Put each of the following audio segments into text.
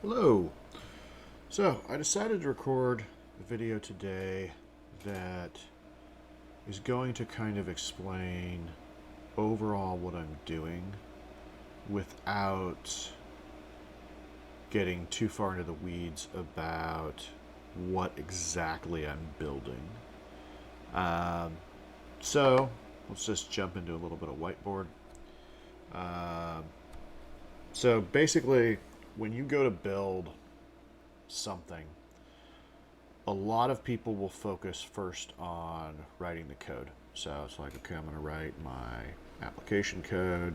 Hello. So, I decided to record a video today that is going to kind of explain overall what I'm doing without getting too far into the weeds about what exactly I'm building. Um, so, let's just jump into a little bit of whiteboard. Um, so, basically, when you go to build something, a lot of people will focus first on writing the code. So it's like, okay, I'm going to write my application code,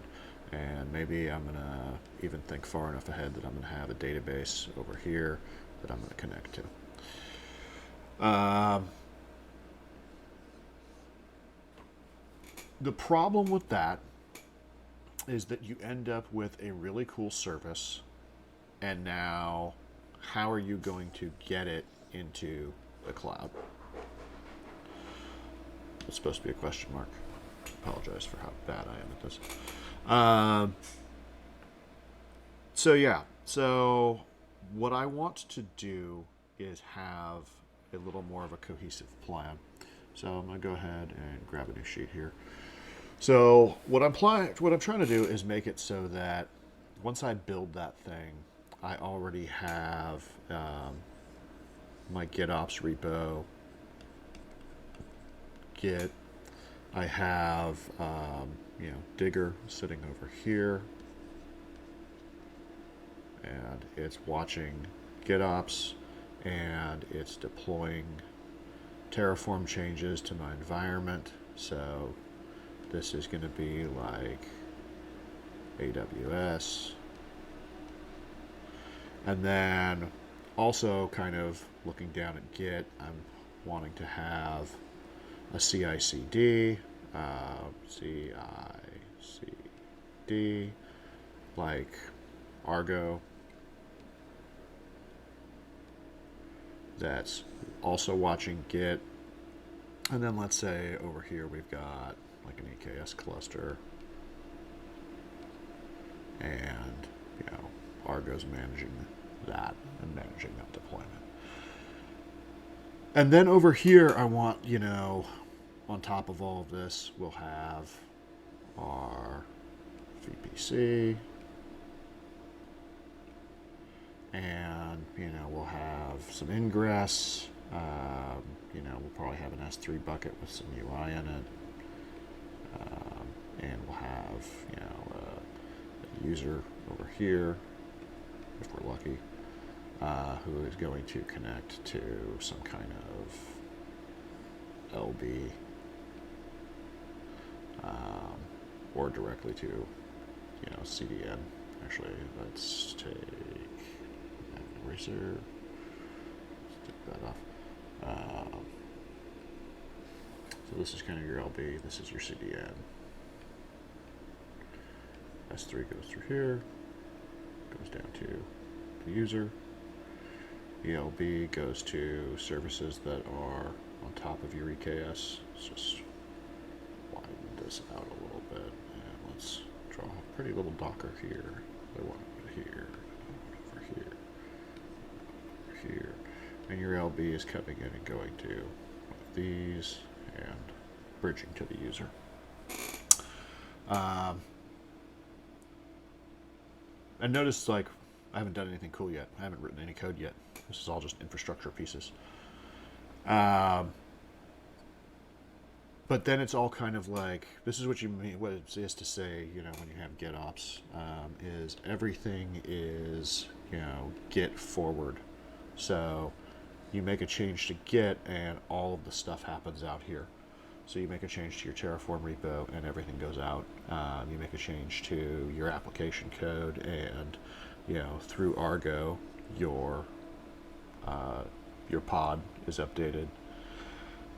and maybe I'm going to even think far enough ahead that I'm going to have a database over here that I'm going to connect to. The problem with that is that you end up with a really cool service, and now how are you going to get it into the cloud? It's supposed to be a question mark. Apologize for how bad I am at this. Um, so yeah, so what I want to do is have a little more of a cohesive plan. So I'm gonna go ahead and grab a new sheet here. So what I'm trying to do is make it so that once I build that thing, I already have my GitOps repo, Git. I have Digger sitting over here, and it's watching GitOps, and it's deploying Terraform changes to my environment. So this is going to be like AWS. And then also kind of looking down at Git, I'm wanting to have a CI/CD, CI/CD, like Argo, that's also watching Git. And then let's say over here we've got like an EKS cluster, and Argo's managing that and managing that deployment. And then over here I want, on top of all of this, we'll have our VPC, and we'll have some ingress. We'll probably have an S3 bucket with some UI in it, and we'll have a user over here, if we're lucky, who is going to connect to some kind of LB, or directly to CDN. Actually, let's take eraser. Let's take that off. So this is kind of your LB. This is your CDN. S3 goes through here, goes down to the user. ELB goes to services that are on top of your EKS. Let's just widen this out a little bit, and let's draw a pretty little Docker here. I want it here, over here, over here. And your LB is coming in and going to one of these and bridging to the user. And notice, like, I haven't done anything cool yet. I haven't written any code yet. This is all just infrastructure pieces. But then it's all kind of like, this is what you mean, what it is to say, when you have GitOps, is everything is, Git forward. So you make a change to Git and all of the stuff happens out here. So you make a change to your Terraform repo and everything goes out. You make a change to your application code, and through Argo, your pod is updated,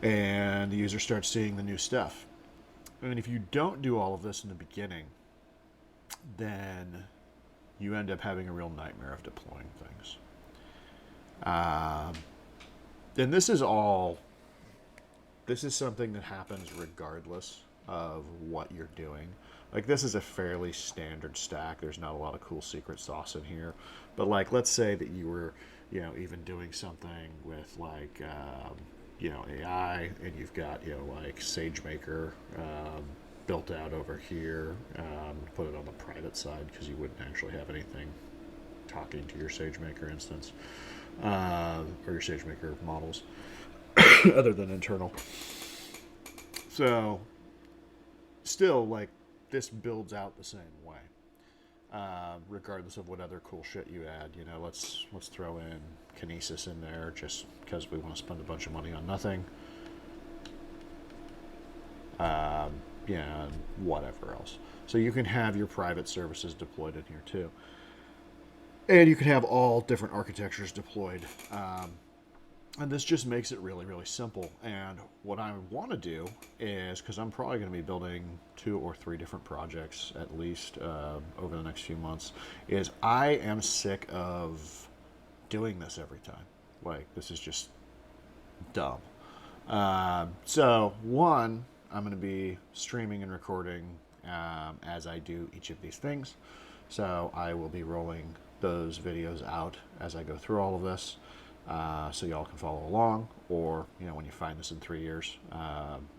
and the user starts seeing the new stuff. And if you don't do all of this in the beginning, then you end up having a real nightmare of deploying things. And this is something that happens regardless of what you're doing. Like this is a fairly standard stack. There's not a lot of cool secret sauce in here, but like let's say that you were, even doing something with like, AI, and you've got like SageMaker built out over here. Put it on the private side because you wouldn't actually have anything talking to your SageMaker instance or your SageMaker models other than internal. So still, like this builds out the same way, regardless of what other cool shit you add. Let's throw in Kinesis in there just because we want to spend a bunch of money on nothing. And whatever else. So you can have your private services deployed in here too. And you can have all different architectures deployed. And this just makes it really, really simple. And what I want to do is, because I'm probably going to be building 2 or 3 different projects at least over the next few months, is I am sick of doing this every time. Like, this is just dumb. So, one, I'm going to be streaming and recording as I do each of these things. So I will be rolling those videos out as I go through all of this. So y'all can follow along, or when you find this in 3 years,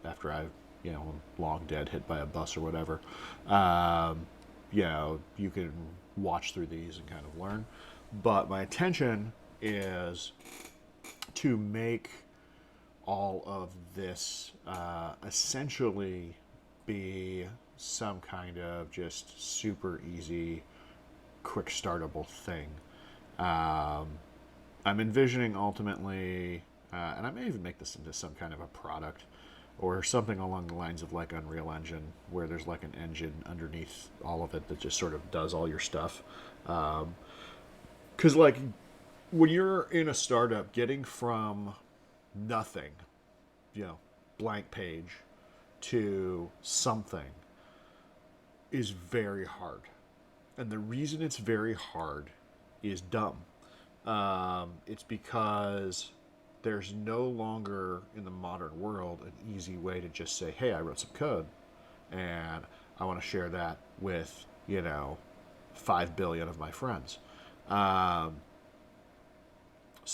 after I've I'm long dead, hit by a bus or whatever, you can watch through these and kind of learn. But my intention is to make all of this essentially be some kind of just super easy, quick startable thing. I'm envisioning ultimately, and I may even make this into some kind of a product or something along the lines of like Unreal Engine, where there's like an engine underneath all of it that just sort of does all your stuff. Because like when you're in a startup, getting from nothing, blank page, to something is very hard. And the reason it's very hard is dumb. It's because there's no longer in the modern world an easy way to just say, hey, I wrote some code and I want to share that with, 5 billion of my friends. So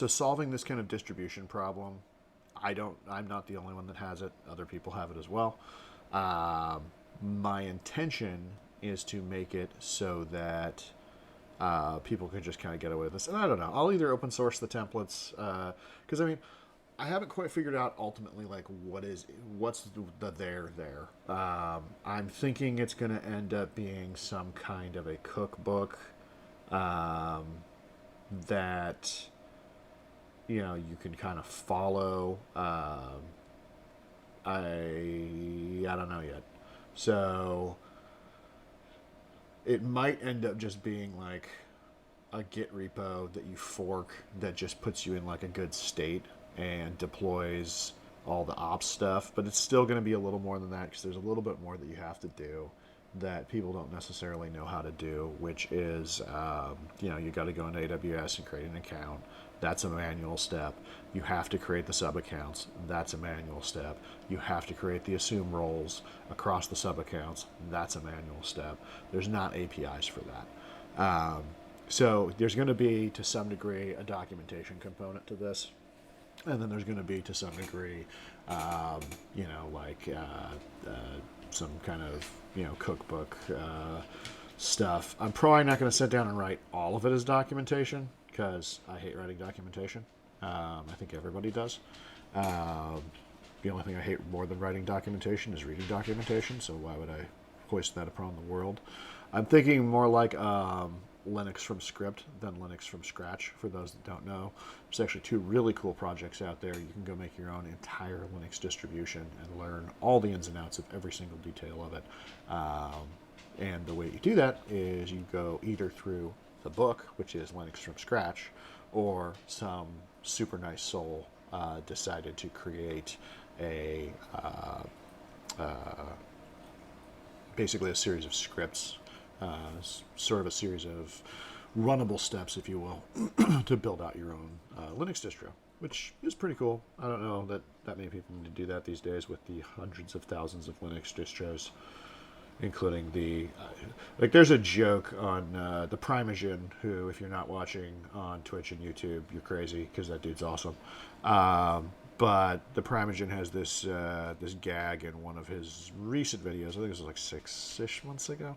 solving this kind of distribution problem, I'm not the only one that has it. Other people have it as well. My intention is to make it so that people can just kind of get away with this. And I don't know. I'll either open source the templates, because I haven't quite figured out ultimately like what's the there. I'm thinking it's going to end up being some kind of a cookbook that you can kind of follow. I don't know yet. So it might end up just being like a Git repo that you fork that just puts you in like a good state and deploys all the ops stuff, but it's still going to be a little more than that because there's a little bit more that you have to do that people don't necessarily know how to do, which is, you got to go into AWS and create an account. That's a manual step. You have to create the sub-accounts. That's a manual step. You have to create the assume roles across the sub-accounts. That's a manual step. There's not APIs for that. So there's going to be, to some degree, a documentation component to this. And then there's going to be, to some degree, some kind of, cookbook stuff. I'm probably not going to sit down and write all of it as documentation because I hate writing documentation. I think everybody does. The only thing I hate more than writing documentation is reading documentation, so why would I hoist that upon the world? I'm thinking more like Linux from script than Linux from scratch. For those that don't know, there's actually 2 really cool projects out there. You can go make your own entire Linux distribution and learn all the ins and outs of every single detail of it. And the way you do that is you go either through the book, which is Linux from scratch, or some super nice soul decided to create basically a series of scripts, sort of a series of runnable steps, if you will, to build out your own Linux distro. which is pretty cool. I don't know that many people need to do that these days with the hundreds of thousands of Linux distros, including the like. There's a joke on the Primogen, who, if you're not watching on Twitch and YouTube, you're crazy because that dude's awesome. But the Primogen has this gag in one of his recent videos. I think it was like 6-ish months ago.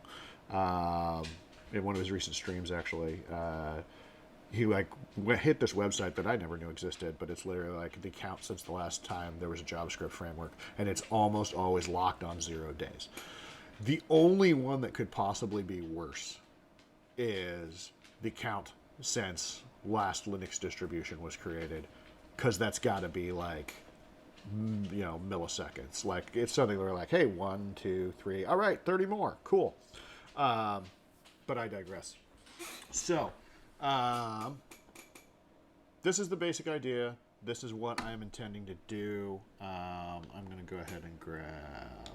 In one of his recent streams, actually. He like hit this website that I never knew existed, but it's literally like the count since the last time there was a JavaScript framework, and it's almost always locked on 0 days. The only one that could possibly be worse is the count since last Linux distribution was created, because that's got to be like, milliseconds. Like, it's something where like, hey, 1, 2, 3, all right, 30 more, cool. But I digress. So, this is the basic idea. This is what I'm intending to do. I'm going to go ahead and grab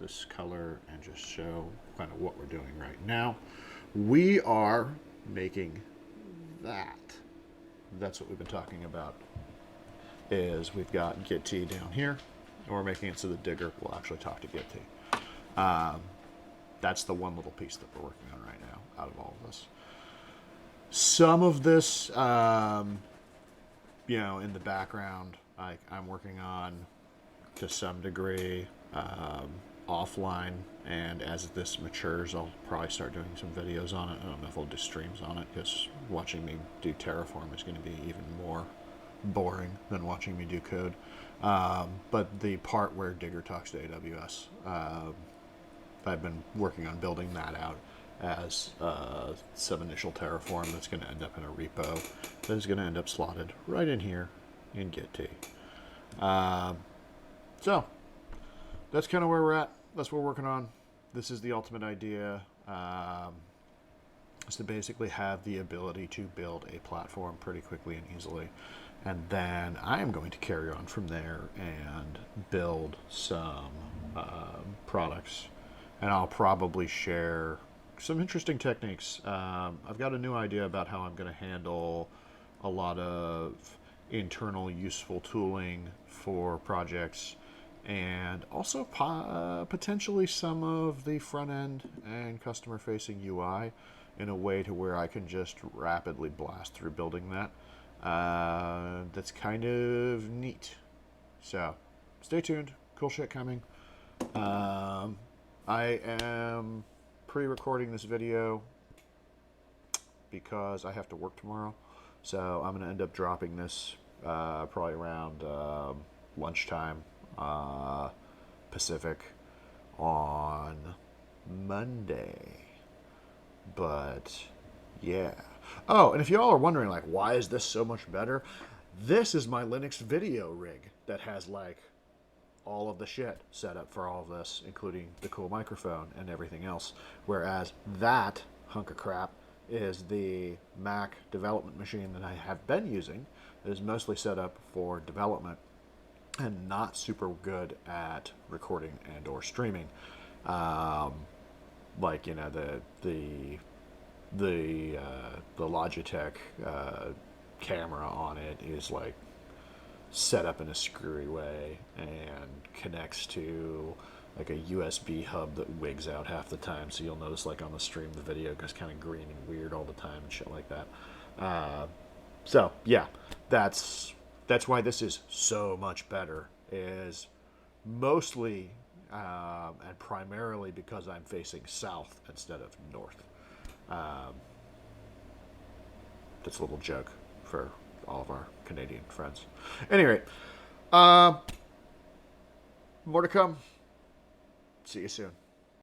this color and just show kind of what we're doing right now. We are making that. That's what we've been talking about. Is we've got Gitea down here, and we're making it so the Digger will actually talk to Gitea. That's the one little piece that we're working on right now out of all of this. Some of this, in the background, I'm working on to some degree offline, and as this matures, I'll probably start doing some videos on it. I don't know if I'll do streams on it, because watching me do Terraform is going to be even more boring than watching me do code. But the part where Digger talks to AWS, I've been working on building that out as some initial Terraform that's going to end up in a repo that is going to end up slotted right in here in Gitea. So that's kind of where we're at. That's what we're working on. This is the ultimate idea. Is to basically have the ability to build a platform pretty quickly and easily. And then I am going to carry on from there and build some products. And I'll probably share some interesting techniques. I've got a new idea about how I'm going to handle a lot of internal useful tooling for projects, and also potentially some of the front end and customer facing UI in a way to where I can just rapidly blast through building that. That's kind of neat. So stay tuned. Cool shit coming. I am pre-recording this video because I have to work tomorrow. So I'm going to end up dropping this probably around lunchtime Pacific on Monday. But yeah. Oh, and if y'all are wondering, like, why is this so much better? This is my Linux video rig that has, like, all of the shit set up for all of this, including the cool microphone and everything else. Whereas that hunk of crap is the Mac development machine that I have been using. It is mostly set up for development and not super good at recording and or streaming. Like, the Logitech camera on it is like set up in a screwy way and connects to like a USB hub that wigs out half the time, so you'll notice like on the stream the video goes kind of green and weird all the time and shit like that. So yeah, that's why this is so much better, is mostly and primarily because I'm facing south instead of north. That's a little joke for all of our Canadian friends. Anyway, more to come. See you soon.